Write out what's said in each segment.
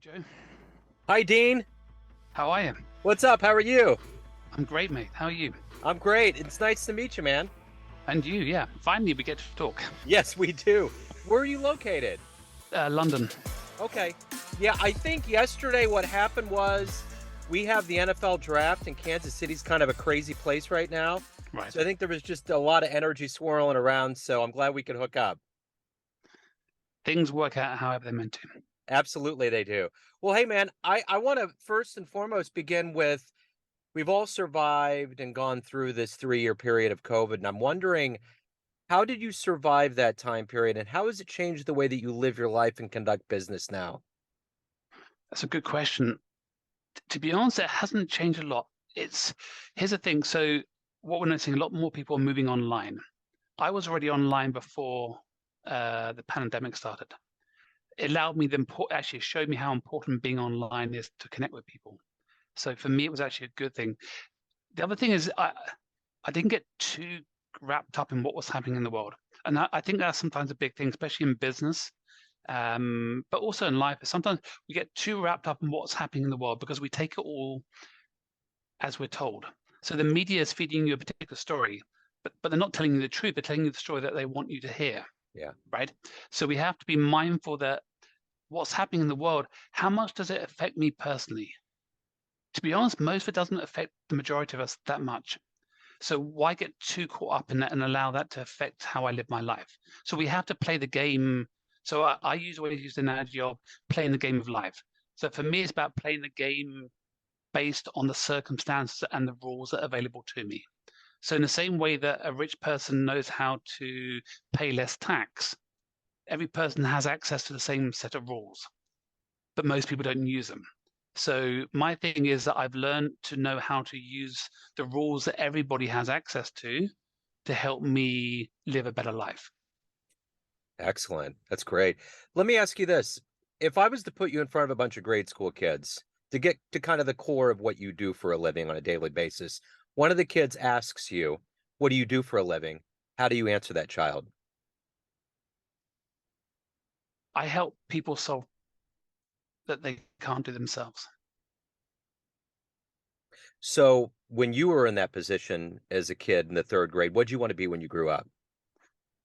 Joe. Hi, Dean. How are you? What's up? How are you? I'm great, mate. How are you? I'm great. It's nice to meet you, man. And you, yeah. Finally, we get to talk. Yes, we do. Where are you located? London. Okay. Yeah, I think yesterday what happened was we have the NFL draft, and Kansas City's kind of a crazy place right now. Right. So I think there was just a lot of energy swirling around. So I'm glad we could hook up. Things work out however they're meant to. Absolutely, they do. Well, hey, man, I want to first and foremost begin with we've all survived and gone through this 3-year period of COVID. And I'm wondering, how did you survive that time period, and how has it changed the way that you live your life and conduct business now? That's a good question. To be honest, it hasn't changed a lot. Here's the thing. So what we're noticing, a lot more people are moving online. I was already online before the pandemic started. It allowed me actually showed me how important being online is to connect with people. So for me, it was actually a good thing. The other thing is I didn't get too wrapped up in what was happening in the world. And I think that's sometimes a big thing, especially in business, but also in life. Sometimes we get too wrapped up in what's happening in the world because we take it all as we're told. So the media is feeding you a particular story, but they're not telling you the truth. They're telling you the story that they want you to hear, Yeah. right? So we have to be mindful that what's happening in the world, how much does it affect me personally? To be honest, most of it doesn't affect the majority of us that much. So why get too caught up in that and allow that to affect how I live my life? So we have to play the game. So I always use the analogy of playing the game of life. So for me, it's about playing the game based on the circumstances and the rules that are available to me. So in the same way that a rich person knows how to pay less tax, every person has access to the same set of rules, but most people don't use them. So my thing is that I've learned to know how to use the rules that everybody has access to help me live a better life. Excellent. That's great. Let me ask you this. If I was to put you in front of a bunch of grade school kids to get to kind of the core of what you do for a living on a daily basis, one of the kids asks you, "What do you do for a living?" How do you answer that child? I help people solve that they can't do themselves. So when you were in that position as a kid in the third grade, what did you want to be when you grew up?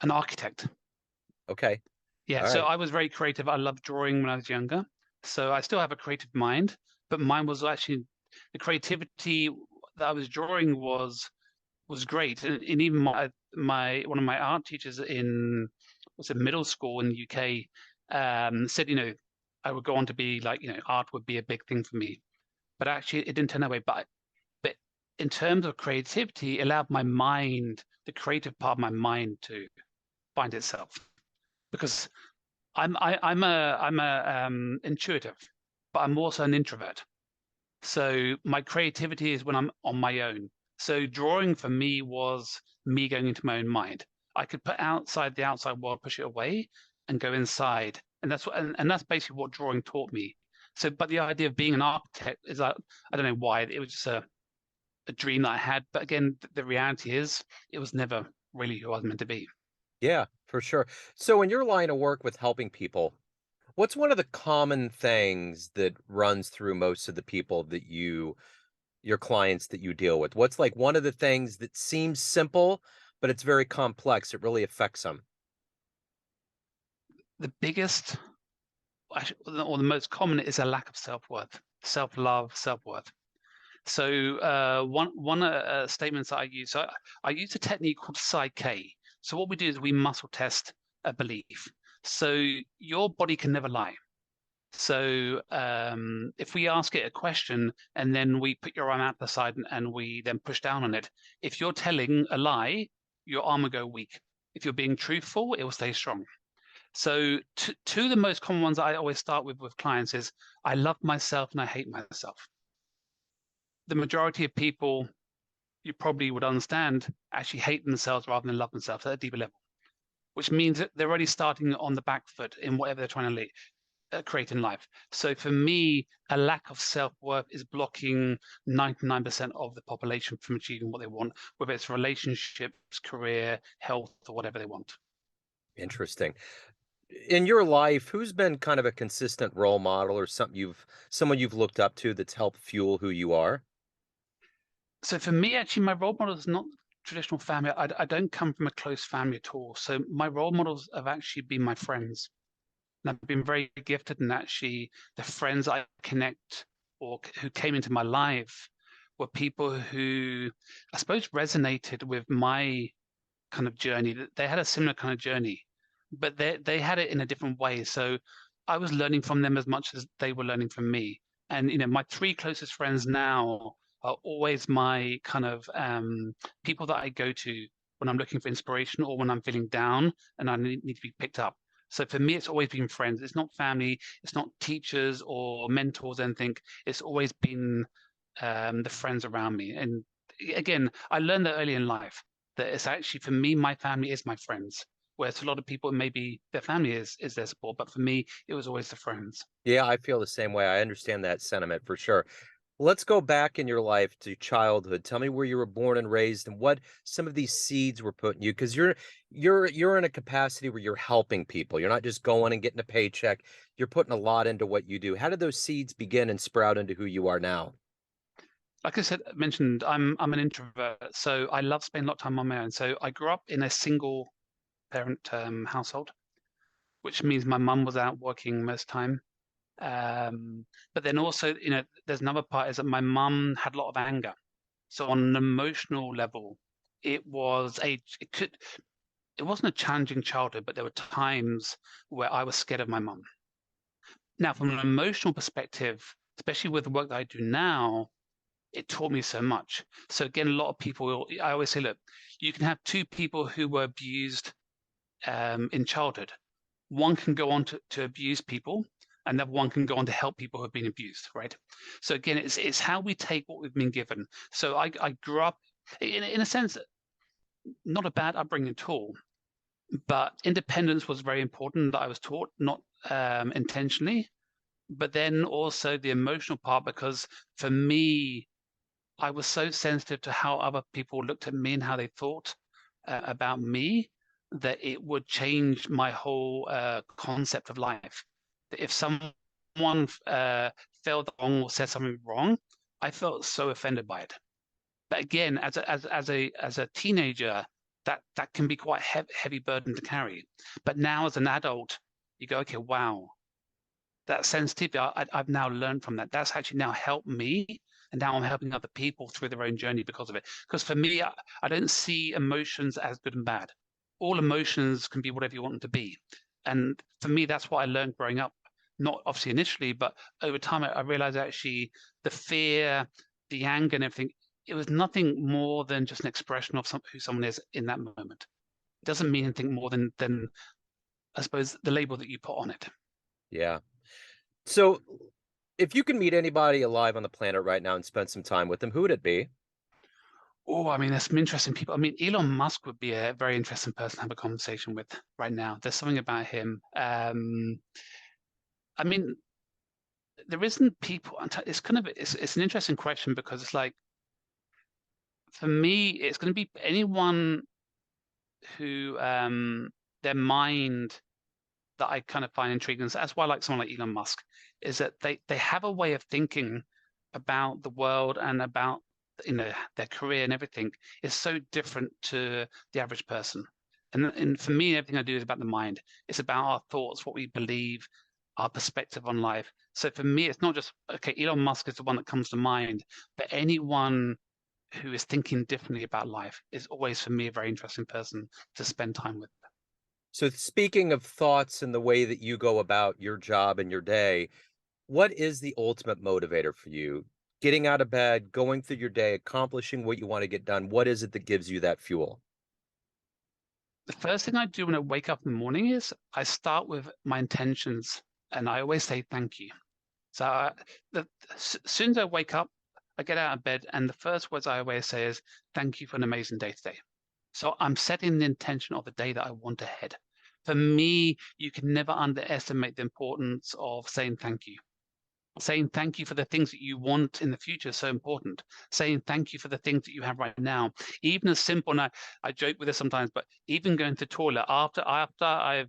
An architect. Okay. Yeah, All so right. I was very creative. I loved drawing when I was younger. So I still have a creative mind, but mine was actually the creativity that I was drawing was great. And even my one of my art teachers in was it middle school in the UK said, I would go on to be like, art would be a big thing for me. But actually it didn't turn that way. But in terms of creativity, it allowed my mind, the creative part of my mind to find itself. Because I'm a intuitive, but I'm also an introvert. So my creativity is when I'm on my own. So drawing for me was me going into my own mind. I could put outside the outside world, push it away, and go inside. And that's basically what drawing taught me. So, but the idea of being an architect is like, I don't know why, it was just a dream that I had. But again, the reality is it was never really who I was meant to be. Yeah, for sure. So in your line of work with helping people, what's one of the common things that runs through most of the people that your clients that you deal with? What's like one of the things that seems simple, but it's very complex? It really affects them. The biggest or the most common is a lack of self-worth, self-love, self-worth. So one statements that I use, so I use a technique called Psych-K. So what we do is we muscle test a belief. So your body can never lie. So if we ask it a question and then we put your arm out the side and we then push down on it, if you're telling a lie, your arm will go weak. If you're being truthful, it will stay strong. So two of the most common ones I always start with clients is I love myself and I hate myself. The majority of people you probably would understand actually hate themselves rather than love themselves at a deeper level, which means that they're already starting on the back foot in whatever they're trying to create in life. So for me, a lack of self-worth is blocking 99% of the population from achieving what they want, whether it's relationships, career, health, or whatever they want. Interesting. In your life, who's been kind of a consistent role model or someone you've looked up to that's helped fuel who you are? So for me, actually, my role model is not traditional family. I don't come from a close family at all. So my role models have actually been my friends. And I've been very gifted in actually the friends I connect or who came into my life were people who I suppose resonated with my kind of journey. They had a similar kind of journey, but they had it in a different way. So I was learning from them as much as they were learning from me. And my three closest friends now are always my kind of people that I go to when I'm looking for inspiration or when I'm feeling down and I need to be picked up. So for me, it's always been friends. It's not family. It's not teachers or mentors. Anything. It's always been the friends around me. And again, I learned that early in life that it's actually for me, my family is my friends. Whereas a lot of people, maybe their family is their support, but for me, it was always the friends. Yeah, I feel the same way. I understand that sentiment for sure. Let's go back in your life to childhood. Tell me where you were born and raised and what some of these seeds were put in you because you're in a capacity where you're helping people. You're not just going and getting a paycheck. You're putting a lot into what you do. How did those seeds begin and sprout into who you are now? Like I said, mentioned, I'm an introvert, so I love spending a lot of time on my own. So I grew up in a single parent household, which means my mum was out working most time. But then also, there's another part is that my mum had a lot of anger. So on an emotional level, it was a it could it wasn't a challenging childhood, but there were times where I was scared of my mum. Now, from an emotional perspective, especially with the work that I do now, it taught me so much. So again, a lot of people, I always say, look, you can have two people who were abused in childhood. One can go on to abuse people, and the other one can go on to help people who have been abused, right? So again, it's how we take what we've been given. So I grew up in a sense, not a bad upbringing at all, but independence was very important that I was taught, not intentionally, but then also the emotional part, because for me, I was so sensitive to how other people looked at me and how they thought about me that it would change my whole concept of life. That if someone felt wrong or said something wrong, I felt so offended by it. But again, as a teenager, that can be quite heavy burden to carry. But now as an adult, you go, okay, wow, that sensitivity, I've now learned from that. That's actually now helped me, and now I'm helping other people through their own journey because of it. Because for me, I don't see emotions as good and bad. All emotions can be whatever you want them to be, and for me, that's what I learned growing up. Not obviously initially, but over time, I realized actually the fear, the anger, and everything. It was nothing more than just an expression of who someone is in that moment. It doesn't mean anything more than I suppose the label that you put on it. Yeah. So if you could meet anybody alive on the planet right now and spend some time with them, who would it be? Oh, I mean, there's some interesting people. I mean, Elon Musk would be a very interesting person to have a conversation with right now. There's something about him. I mean, there isn't people. It's kind of it's an interesting question because it's like for me, it's going to be anyone who their mind that I kind of find intriguing. So that's why I like someone like Elon Musk, is that they have a way of thinking about the world and about their career and everything is so different to the average person. And for me, everything I do is about the mind. It's about our thoughts, what we believe, our perspective on life. So for me, it's not just okay. Elon Musk is the one that comes to mind, but anyone who is thinking differently about life is always for me a very interesting person to spend time with. So speaking of thoughts and the way that you go about your job and your day, what is the ultimate motivator for you? Getting out of bed, going through your day, accomplishing what you want to get done. What is it that gives you that fuel? The first thing I do when I wake up in the morning is I start with my intentions, and I always say thank you. So as soon as I wake up, I get out of bed, and the first words I always say is thank you for an amazing day today. So I'm setting the intention of the day that I want ahead. For me, you can never underestimate the importance of saying thank you. Saying thank you for the things that you want in the future is so important. Saying thank you for the things that you have right now. Even as simple, and I joke with this sometimes, but even going to the toilet after I've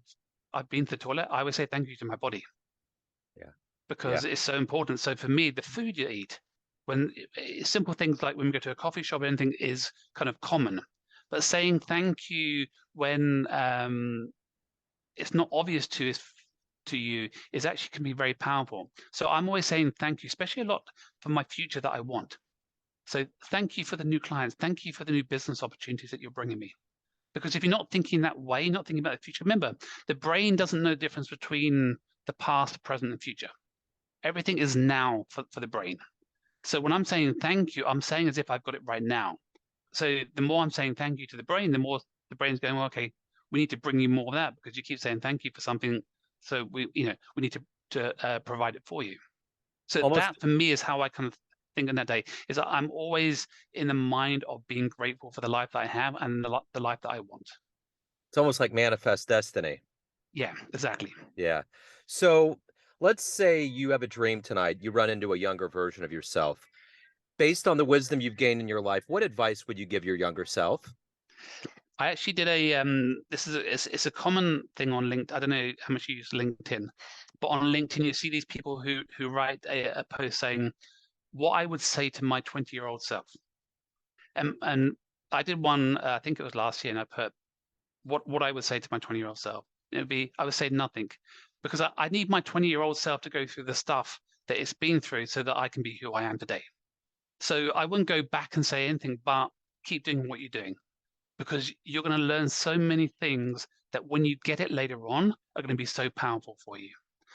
I've been to the toilet, I always say thank you to my body Yeah. Yeah. because it's so important. So for me, the food you eat, when simple things like when we go to a coffee shop or anything is kind of common, but saying thank you when it's not obvious to you is actually can be very powerful. So I'm always saying thank you, especially a lot for my future that I want. So thank you for the new clients. Thank you for the new business opportunities that you're bringing me. Because if you're not thinking that way, not thinking about the future, remember, the brain doesn't know the difference between the past, present, and future. Everything is now for the brain. So when I'm saying thank you, I'm saying as if I've got it right now. So the more I'm saying thank you to the brain, the more the brain's going, well, okay, we need to bring you more of that because you keep saying thank you for something. So we need to provide it for you. So Almost that for me is how I kind of think in that day is that I'm always in the mind of being grateful for the life that I have and the life that I want. it's almost like manifest destiny. Yeah, exactly. Yeah. So let's say you have a dream tonight, you run into a younger version of yourself. Based on the wisdom you've gained in your life, what advice would you give your younger self? I actually did a this is it's a common thing on LinkedIn. I don't know how much you use LinkedIn, but on LinkedIn you see these people who write a post saying what I would say to my 20-year-old self. And I did one, I think it was last year, and I put what I would say to my 20-year-old self. It would be, I would say nothing, because I need my 20-year-old self to go through the stuff that it's been through so that I can be who I am today. So I wouldn't go back and say anything, but keep doing what you're doing because you're going to learn so many things that when you get it later on are going to be so powerful for you.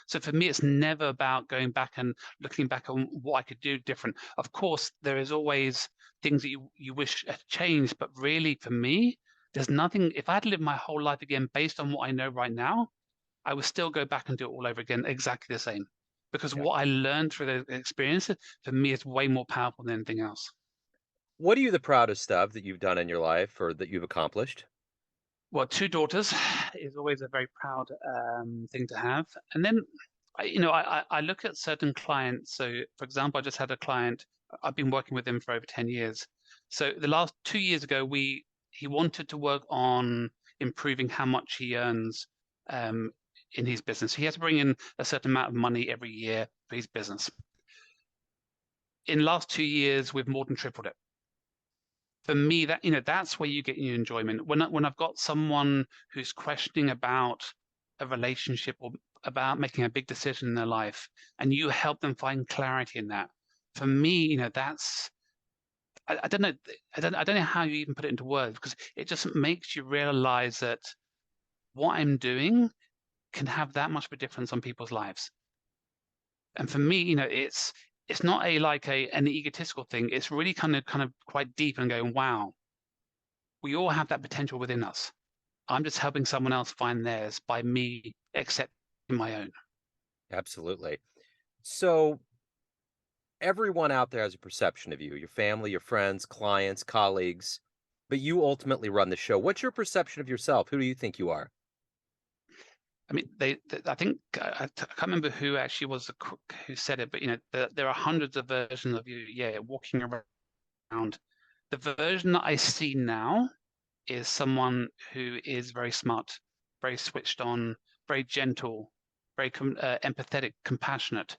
So for me, it's never about going back and looking back on what I could do different. Of course, there is always things that you wish had changed, but really for me, there's nothing. If I had lived my whole life again based on what I know right now, I would still go back and do it all over again, exactly the same. Because Yeah. what I learned through those experiences, for me, is way more powerful than anything else. What are you the proudest of that you've done in your life or that you've accomplished? Well, two daughters is always a very proud thing to have. And then, I look at certain clients. So, for example, I just had a client. I've been working with him for over 10 years. So the last 2 years ago, he wanted to work on improving how much he earns um, in his business. He has to bring in a certain amount of money every year for his business. In the last 2 years, we've more than tripled it. For me, that's where you get your enjoyment. When I've got someone who's questioning about a relationship or about making a big decision in their life, and you help them find clarity in that. For me, that's I don't know I don't know how you even put it into words because it just makes you realize that what I'm doing can have that much of a difference on people's lives. And for me, it's not a like a an egotistical thing. It's really kind of quite deep and going, wow, we all have that potential within us. I'm just helping someone else find theirs by me accepting my own. Absolutely. So everyone out there has a perception of you, your family, your friends, clients, colleagues, but you ultimately run the show. What's your perception of yourself? Who do you think you are? I mean, I think I can't remember who actually was the cook who said it, but there are hundreds of versions of you, yeah, walking around. The version that I see now is someone who is very smart, very switched on, very gentle, very empathetic, compassionate.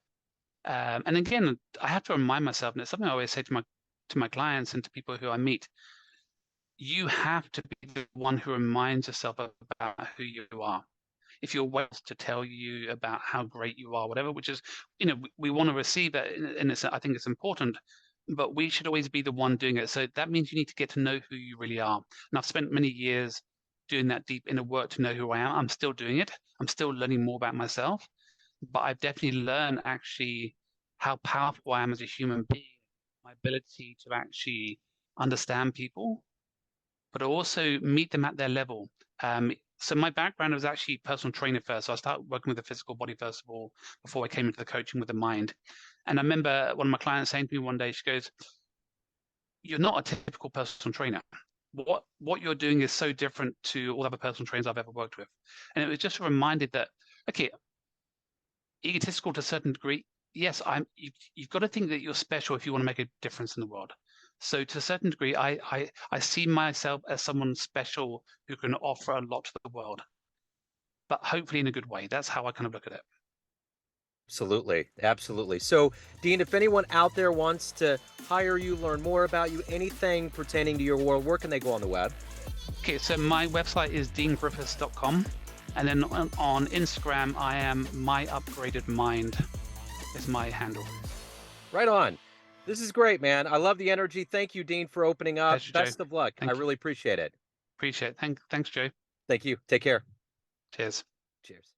And again, I have to remind myself, and it's something I always say to my clients and to people who I meet, you have to be the one who reminds yourself about who you are. If you're well to tell you about how great you are, whatever, which is, we want to receive that, and I think it's important, but we should always be the one doing it. So that means you need to get to know who you really are. And I've spent many years doing that deep inner work to know who I am. I'm still doing it. I'm still learning more about myself, but I've definitely learned actually how powerful I am as a human being, my ability to actually understand people but also meet them at their level. So my background was actually personal trainer first. So I started working with the physical body first of all before I came into the coaching with the mind. And I remember one of my clients saying to me one day, she goes, "You're not a typical personal trainer. What you're doing is so different to all other personal trainers I've ever worked with." And it was just reminded that, okay, egotistical to a certain degree. Yes, you've got to think that you're special if you want to make a difference in the world. So to a certain degree, I see myself as someone special who can offer a lot to the world. but hopefully in a good way. That's how I kind of look at it. Absolutely. Absolutely. So, Dean, if anyone out there wants to hire you, learn more about you, anything pertaining to your world, where can they go on the web? Okay, so my website is deangriffiths.com. And then on Instagram, I am My Upgraded Mind is my handle. Right on. This is great, man. I love the energy. Thank you, Dean, for opening up. Pleasure, Joe. Best of luck. I Thank you. really appreciate it. Appreciate it. Thanks, Joe. Thank you. Take care. Cheers. Cheers.